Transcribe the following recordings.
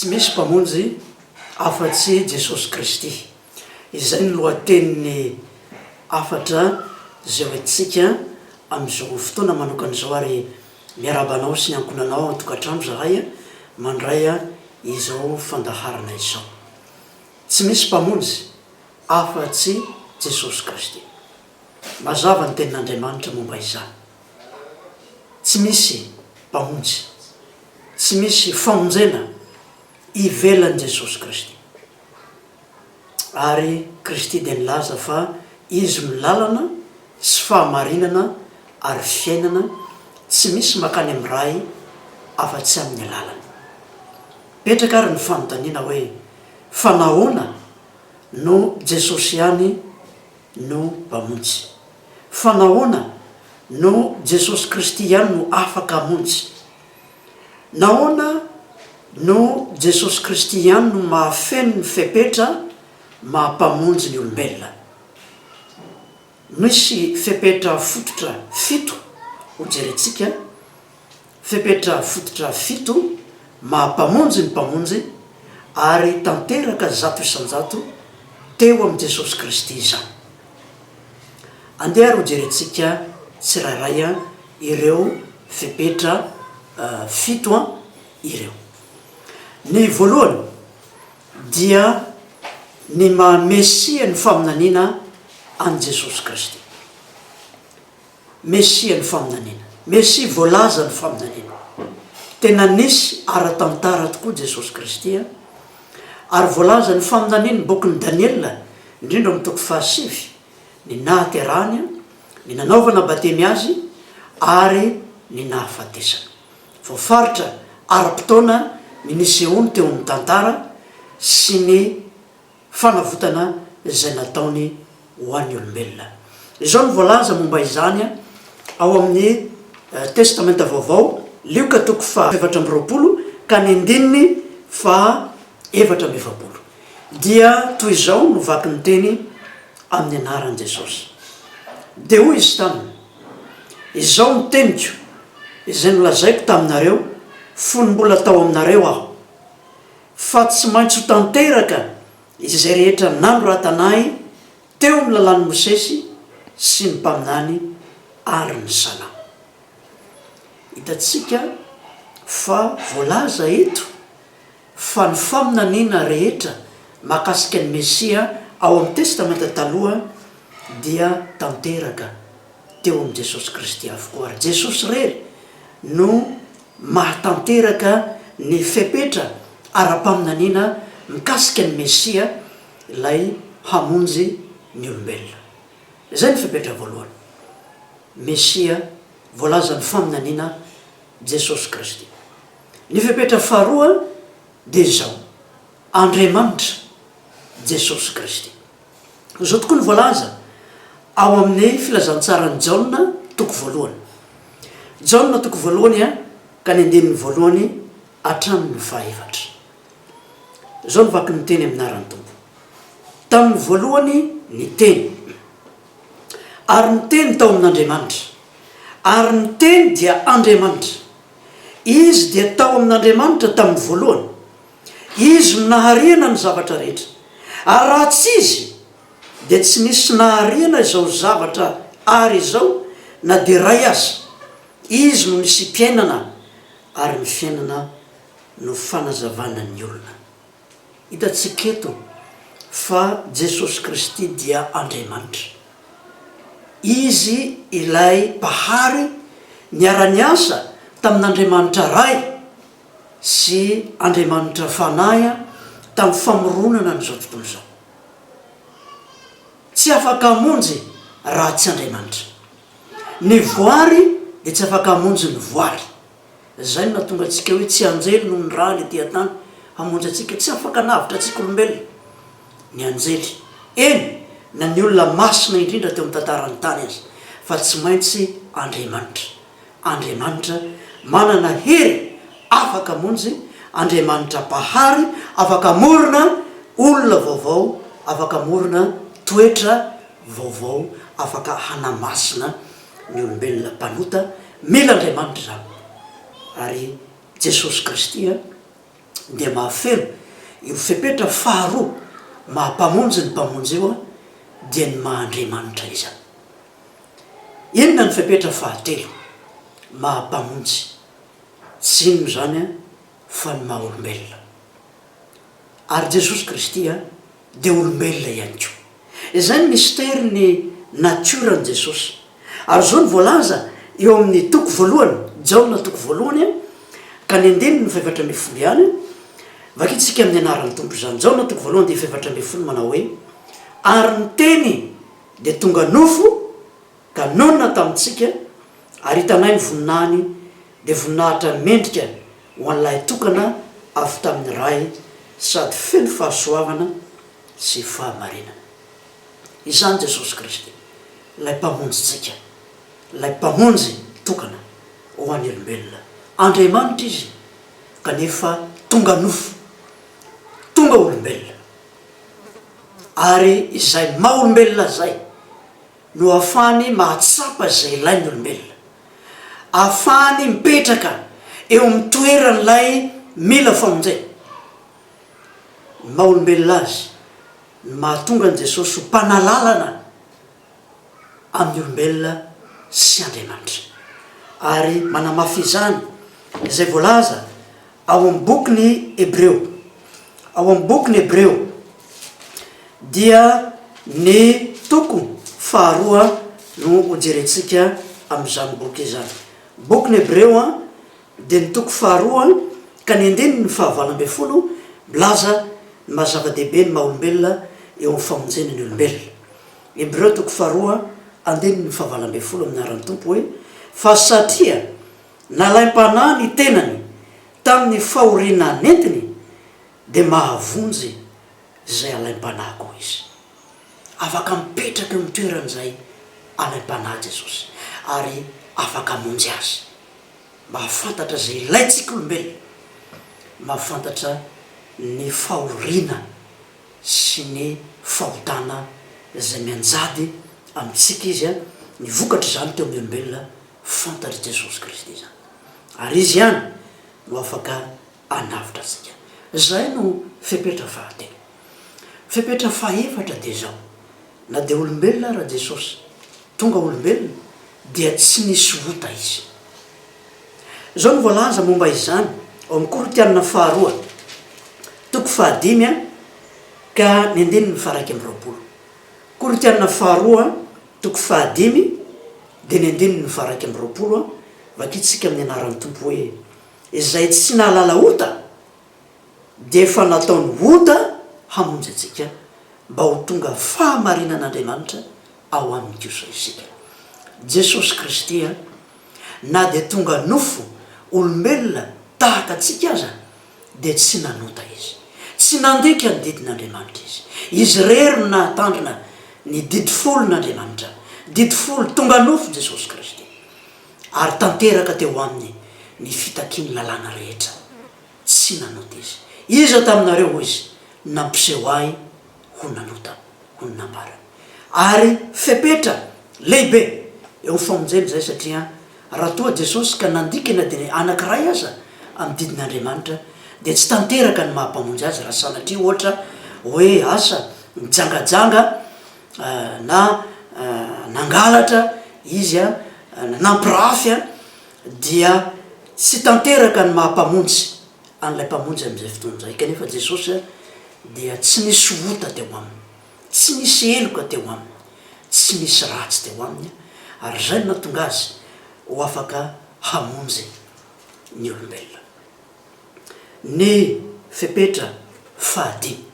tsy misy mpamonjy afa-tsy Jesosy Kristy. Izay ny lohateniny afatra zay hoentsika amin'izao fotoana manokan'izao, ary miarabanao sy ny ankonanao an-tokantrano zahay mandray izao fandaharana izao. Tsy misy mpamonjy afa-tsy Jesosy Kristy. Mazava ny tenin'Andriamanitra momba izany. Tsy misy mpamonjy, tsy misy famonjena ivelan'i Jesosy Kristy. Ary Kristy dia nilaza fa izy milalana sy fahamarinana ary fiainana, tsy misy makany amin'ny ray afa-tsy amin'ny lalana. Petraka ary ny fanontaniana hoe fa nahoana no Jesosy ihany no mpamonjy? Fa nahoana no Jesosy Kristy ihany no afaka hamonjy? Nahoana no Jesosy Kristy ihany no mahafeno ny fepetra mahampamonjy ny olombelona? Misy fepetra fototra 7 ho jerentsika, fepetra fototra 7 mahampamonjy ny mpamonjy, ary tanteraka 100% teo amin'ny Jesosy Kristy izany. Andeha ary ho jerentsika tsirairay ireo fepetra 7 ireo. Ny voalohany dia ny maha-mesia ny faminaniana an Jesosy Kristy. Mesia ny faminaniana, mesia voalaza ny faminaniana. Tena nisy ara-tantara tokoa Jesosy Kristy, ary voalaza ny faminaniana bokin'ny Daniela, indrindra amin'ny toko 7, ny nahaterahany, ny nanaovana batemy azy, ary ny nahafatesana. Voafaritra ara-potoana ny nisehony teo amin'ny tantara sy ny fanavotana izay nataony ho an'ny olombelona. Izao ny voalaza momba izany ao amin'ny testamenta vaovao, Lioka toko 7:20 ka ny 7:7. Dia toy izao no vaky ny teny amin'ny anaran'i Jesosy. Dia hoy izy taminy: izao ny teniko izay nolazaiko taminareo fony mbola tao aminareo aho, fa tsy maintsy ho tanteraka izay rehetra nanoratanahy teo amin'ny lalan'i Mosesy sy ny mpaminany ary ny Salamo. Hitatsika fa voalaza eto fa ny faminaniana rehetra mahakasika ny Mesia ao amin'ny testamenta taloha dia tanteraka teo amin'ny Jesosy Kristy avokoa. Ary Jesosy rery no mahatanteraka ny fepetra ara-paminaniana mikasika ny Mesia, ilay hamonjy ny olombelona. Izay ny fepetra voalohany, Mesia, voalaza ny faminaniana Jesosy Kristy. Ny fepetra faharoa dia izao: Andriamanitra Jesosy Kristy. Izao tokoa ny voalaza ao amin'ny filazantsarany Jaona toko 1. Jaona toko 1 ka ny 1 hatramin'ny 4. Izao ny vaky ny teny aminaran'ny Tompo: tamin'ny voalohany ny teny, ary ny teny tao amin'Andriamanitra, ary ny teny dia Andriamanitra. Izy dia tao amin'Andriamanitra tamin'ny voalohany. Izy no nahariana ny zavatra rehetra, ary raha tsy izy dia tsy nisy nahariana izao zavatra ary izao na dia ray aza. Izy no nisy mpiainana, ary ny fiainana no fanazavana ny olona. Hitatsika eto fa Jesosy Kristy dia Andriamanitra. Izy ilay mpahary niara-niasa tamin'Andriamanitra ray sy Andriamanitra fanahy tamin'ny famoronana n'izao tontolo izao. Tsy afaka hamonjy raha tsy Andriamanitra. Ny voary dia tsy afaka hamonjy ny voary. Izay no nahatonga antsika hoe tsy anjely no ny raha ny ety an-tany hamonjy antsika. Tsy afaka navitra antsika olombelona ny anjely, eny na ny olona masina indrindra teo amin'ny tantarany tany azy, fa tsy maintsy Andriamanitra. Andriamanitra manana hery afaka hamonjy, Andriamanitra mpahary afaka hamorona olona vaovao, afaka hamorona toetra vaovao, afaka hanamasina ny olombelona mpanota. Mila Andriamanitra zany. Ary Jesosy Kristy dia mahafelo io fepetra faharoa mahampamonjy ny mpamonjy io a dia ny mahandriamanitra izany. Inona ny fepetra fahatelo mahampamonjy? Tsy inona zany a fa ny maha olombelona. Ary Jesosy Kristy a dia olombelona ihany koa. Izay ny mystère ny natiorany Jesosy. Ary zao ny voalaza eo amin'ny toko voalohany, Jaona toko voalohany a ka ny andininy faefatra ambin'ny folo ihany, vakitsika amin'ny anaran'ny tompo izany. Jaona toko voalohany dia faefatra ambin'ny folo manao hoe: ary ny teny dia tonga nofo ka nonona tamintsika, ary hitanay ny voninahiny dia voninahitra mendrika ho an'ilay tokana avy tamin'ny ray sady feno fahasoavana sy fahamarinana. Izany Jesosy Kristy, ilay mpamonjytsika, ilay mpamonjy tokana ho an'ny olombelona. Andriamanitra izy kanefa tonga nofo, tonga olombelona. Ary izay maha olombelona zay no ahafahany mahatsapa izay ilain'ny olombelona, ahafahany mipetraka eo amin'ny toeran'ilay mila famonjena. Maha olombelona azy ny mahatonga an' Jesosy ho mpanalalana amin'ny olombelona sy Andriamanitra. Ary manamafy izany izay voalaza ao amin'ny bokyny Hebreo. Ao amin'ny bokyny Hebreo dia ny toko faharoa no hojerentsika amin'izany boky izany. Bokyny Hebreo a dia ny toko faharoa ka ny andininy ny fahavalo ambin'ny folo milaza ny mahazava-dehibe ny maha olombelona eo amin'ny famonjena ny olombelona. Hebreo toko faharoa andininy ny fahavalo ambin'ny folo amin'ny anaran'ny tompo hoe: fa satria nalaim-panahy ny tenany tamin'ny fahoriana nentiny dia mahavonjy izay alaim-panahy koa izy. Afaka mipetraka eo amin'ny toeran'izay alaim-panahy Jesosy, ary afaka hamonjy azy. Mahafantatra izay ilaintsika olombelona, mahafantatra ny fahoriana sy ny fahotana izay mianjady amintsika izy a, ny vokatra izany teo amin'ny olombelona fantatra Jesosy Kristy zany. Ary izy ihany no afaka hanavitra antsika. Zay no fepetra fahatelo. Fepetra fahaefatra dia zao: na dia olombelona raha Jesosy, tonga olombelona, dia tsy nisy ota izy. Zao no voalaza momba izany ao amin'ny Korinthianina faharoa toko fahadimy a ka ny andininy faraiky amby roapolo. Korinthianina faharoa toko fahadimy dia ny andininy faraiky amby roapolo a, vakitsika amin'ny anaran'ny tompo hoe: izay tsy nahalala ota dia efa nataony ota hamonjy antsika, mba ho tonga fahamarinan'Andriamanitra ao amin'ny kosa isika. Jesosy Kristy a na dia tonga nofo olombelona tahaka antsika aza dia tsy nanota izy, tsy nandika ny didin'Andriamanitra izy. Izy rery no nahatandrina ny didy folon'Andriamanitra, didy folo tonga nofo Jesosy Kristy, ary tanteraka teo aminy ny fitakiany lalàna rehetra. Tsy nanota izy. Iza taminareo izy nampiseho ahy ho nanota, ho nambara. Ary fepetra lehibe eo famonjena zay, satria raha toa Jesosy ka nandikana dia anankiray aza amin'ny didin'Andriamanitra dia tsy tanteraka ny mahampamonjy azy, raha sanatria ohatra hoe asa mijangajanga na nangalatra izy a, nampirafy a, dia tsy tanteraka ny mahampamonjy an'ilay mpamonjy amin'izay fotoana izay. Kanefa Jesosy a dia tsy nisy ota teo aminy, tsy nisy eloka teo aminy, tsy nisy ratsy teo aminy, ary zay no nahatonga azy ho afaka hamonjy ny olombelona. Ny fepetra fahadimy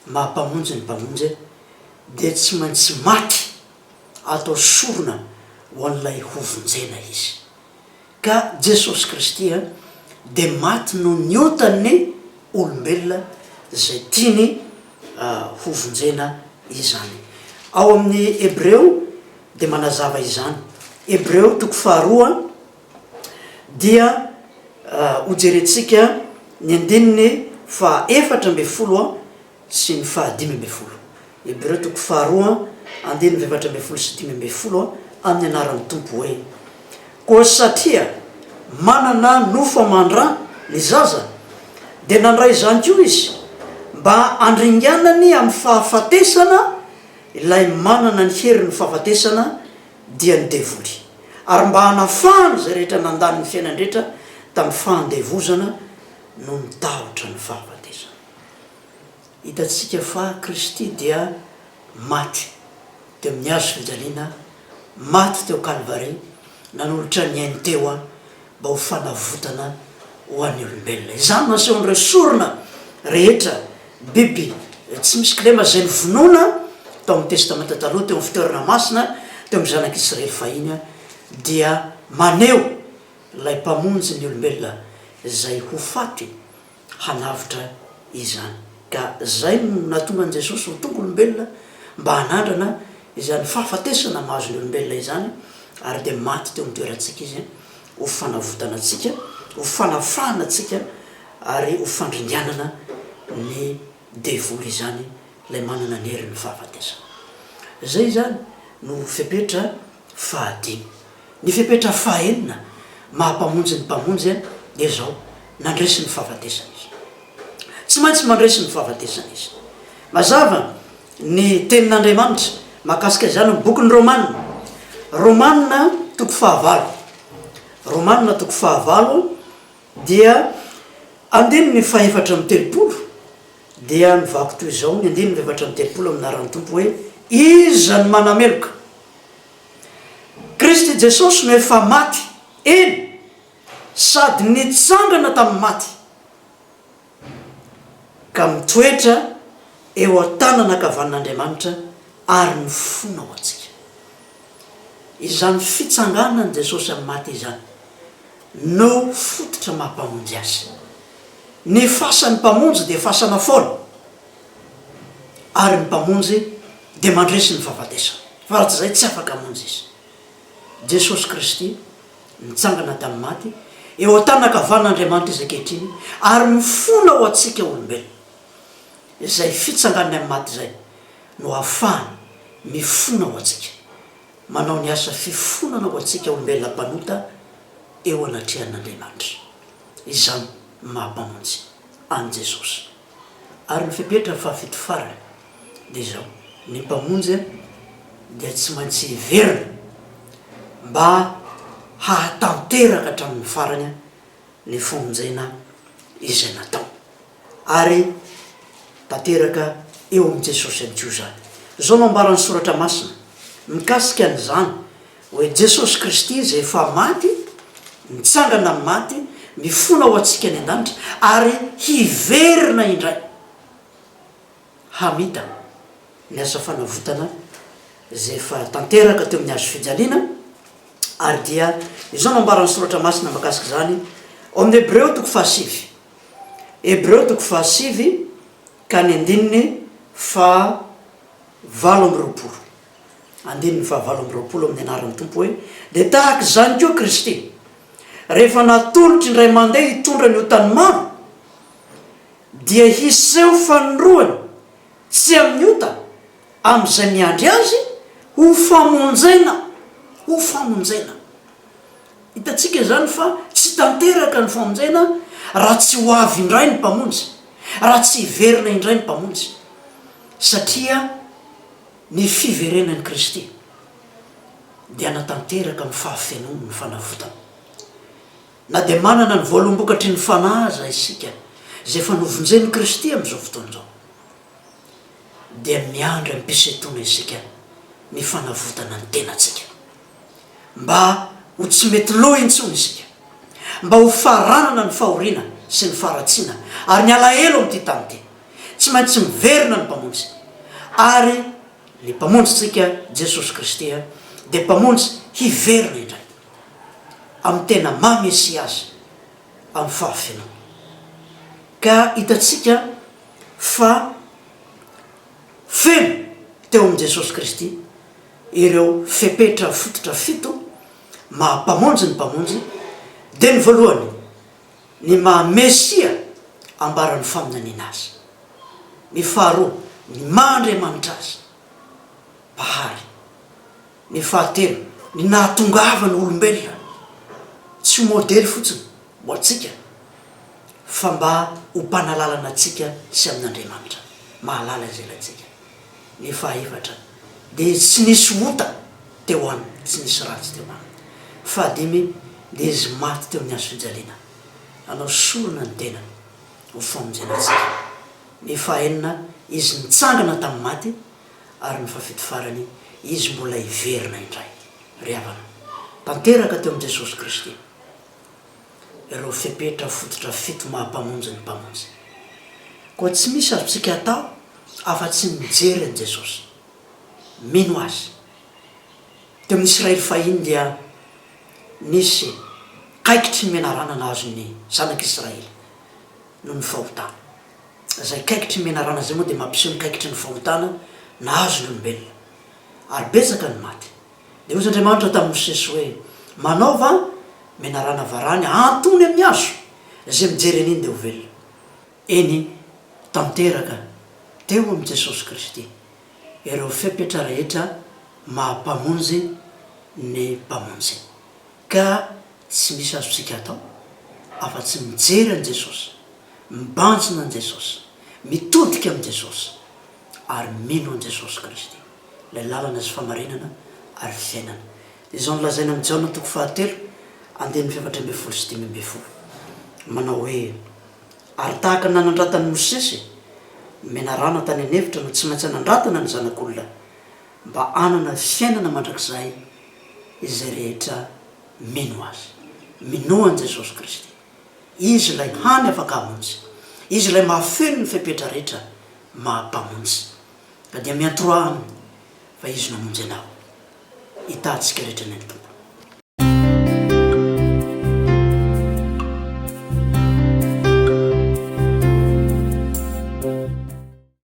mahampamonjy ny mpamonjy dia tsy maintsy maty atao sorona ho an'ilay hovonjena izy. Ka Jesosy Kristy a dia maty no niotan'ny olombelona izay tiany hovonjena izany. Ao amin'ny Hebreo dia manazava izany. Hebreo toko faharoa dia hojerentsika ny andininy fahaefatra ambin'ny folo sy ny fahadimy ambin'ny folo. Hebreo toko faharoa andininy fahaefatra ambin'ny folo sy dimy ambin'ny folo amin'ny anaran'ny tompo hoe: koa satria manana nofo amandra ny zaza dia nandray zany koa izy mba andringanany amin'ny fahafatesana ilay manana ny hery ny fahafatesana dia ny devoly, ary mba hanafahana zay rehetra nandany ny fiainanrehetra tamin'ny fandevozana no nitahotra ny fahafatesana. Hitatsika fa Kristy dia maty teo amin'ny hazo fijaliana, maty teo Kalvari, nanolotra ny ainy teo a mba ho fanavotana ho an'ny olombelona. Izany nasehon'ireo sorona rehetra biby tsy misy kilema zay ny vonoana tao amin'ny testamenta taloha teo amin'ny fitoerana masina teo amin'ny zanak'Israely fahiny dia maneho ilay mpamonjy ny olombelona zay ho faty hanavitra izany. Ka zay no natonga an' Jesosy ho tonga olombelona mba hanandrana izany fahafatesana mahazo ny olombelona izany, ary dia maty teo amin'ny toerantsika izy ho fanavotana atsika, ho fanafahana atsika, ary ho fandringanana ny devoly izany ilay manana ny hery ny fahafatesana. Zay zany no fepetra fahadimy. Ny fepetra fahaenina mahampamonjy ny mpamonjy dia zao nandresy ny fahafatesana izy, tsy maintsy mandresy ny fahafatesana izy. Mazava ny tenin'Andriamanitra mahakasika izany ny bokin'ny Romanina toko fahavalo, Romanina toko fahavalo dia andininy fahaefatra amin'ny telopolo dia mivako toy izao, ny andininy fahaefatra amin'ny telopolo amin'ny anaran'ny Tompo hoe iza ny manameloka. Kristy Jesosy no efa maty eny sady nitsangana tamin'ny maty ka mitoetra eo an-tanana ankavan'Andriamanitra ary mifona ho atsika. Izany fitsanganany Jesosy amin'ny maty izany no fototra mahampamonjy azy. Ny fasan'ny mpamonjy dia fasana foana, ary ny mpamonjy dia mandresy ny fahafatesana, fa raha tsy zay tsy afaka hamonjy izy. Jesosy Kristy nitsangana tamin'ny maty eo an-tanana ankavan'Andriamanitra izy ankehitriny ary mifona ho atsika olombelona. Izay fitsanganany amin'ny maty zay no ahafahany mifona ho atsika, manao ny asa fifonana ho atsika olombelona mpanota eo anatrehan'Andriamanitra. Izany mahampamonjy an' Jesosy. Ary ny fepetra fahafito farany dia zao, ny mpamonjy dia tsy maintsy hiverina mba hahatanteraka hatramin'ny farany ny famonjena izay natao, ary tanteraka eo amin'i Jesosy any koa zany. Zao no ambaran'ny soratra masina mikasika an'izany hoe Jesosy Kristy zay efa maty, nitsangana amin'ny maty, mifona ho atsika any an-danitra ary hiverina indray hamita ny asa fanavotana zay efa tanteraka teo amin'ny hazo fijaliana. Ary dia izao no ambaran'ny soratra masina makasika zany ao amin'ny Hebreo toko fahasivy, Hebreo toko fahasivy ka ny andininy fahavalo amby roapolo, andininy fahavalo amby roapolo amin'ny anaran'ny Tompo hoe dia tahaka izany koa Kristy rehefa natolotra indray mandeha hitondra ny ho tany maro dia hiseho fanoroany tsy amin'ny ota amin'izay miandry azy ho famonjena, ho famonjena. Hitatsika zany fa tsy tanteraka ny famonjena raha tsy ho avy indray ny mpamonjy, raha tsy hiverina indray ny mpamonjy, satria ny fiverenan'i Kristy dia natanteraka amin'ny fahafenony ny fanavotana. Na dia manana ny voalombokatry ny fanaza isika zay fanovonjen'i Kristy amin'izao fotoana izao, dia miandry ampisetona isika ny fanavotana ny tenantsika, mba ho tsy mety loha intsony isika, mba ho faranana ny fahoriana sy ny faratsiana, ary ny alahelo amin'ity tany ity. Tsy maintsy miverina ny mpamonjy, ary ny mpamonjytsika Jesosy Kristy dia mpamonjy hiverina indray amin'ny tena mamesy azy amin'ny fahafenona. Ka hitatsika fa feno teo amin'i Jesosy Kristy ireo fepetra fototra fito mahampamonjy ny mpamonjy. Dia ny voalohany, ny mahamesia ambaran'ny faminaniana azy. Ny faharoa, ny mahandriamanitra azy pahary. Ny fahatelo, ny nahatongavana olombelona, tsy modely fotsiny ho atsika fa mba ho mpanalalana atsika sy amin'Andriamanitra mahalala zay latsika. Ny fahaefatra dia tsy nisy ota teo aminy, tsy nisy ratsy teo aminy. Fahadimy dia izy maty teo amin'ny hazo fijaliana, anao sorona ny tenany ho famonjena atsika. Ny fahaenina izy nitsangana tamin'ny maty, ary ny fafito farany izy mbola hiverina indray. Ry havana, tanteraka teo amin'i Jesosy Kristy ireo fepetra fototra fito mahampamonjy ny mpamonjy. Koa tsy misy azontsika atao afa-tsy mijery an' Jesosy, mino azy. Teo amin'ny Israely fahiny dia nisy kaikitry ny menarana nahazo ny zanak'Israely noho ny fahotana. Zay kaikitry ny menarana zay moa dia mampiseho ny kaikitry ny fahotana nahazo ny olombelona, ary betsaka ny maty. Dia hoy Andriamanitra tamin'ny Mosesy hoe manaova menarana varany antony amin'ny hazo, zay mijery an'iny dia ho velona. Eny tanteraka teo amin'i Jesosy Kristy ireo fepetra rehetra mahampamonjy ny mpamonjy, ka tsy misy azontsika atao afa-tsy mijery an' Jesosy, mibanjina an' Jesosy, mitodika amin'i Jesosy, ary mino an' Jesosy Kristy, ilay lalana sy famarinana ary fiainana. Dia izao nolazaina amin'ny Jaona 4:7-10, manao hoe ary tahaka nanandratan'ny Mosesy menarana tany an'hevitra no tsy maintsy nandratina ny zanak'olona mba anana fiainana mandrakizay izay rehetra mino azy, minoan' Jesosy Kristy. Izy ilay hany afaka hamonjy, izy ilay mahafeno ny fepetra rehetra mahampamonjy. Ka dia miantoroa aminy fa izy namonjy anao, hitantsika rehetra ny Tompo.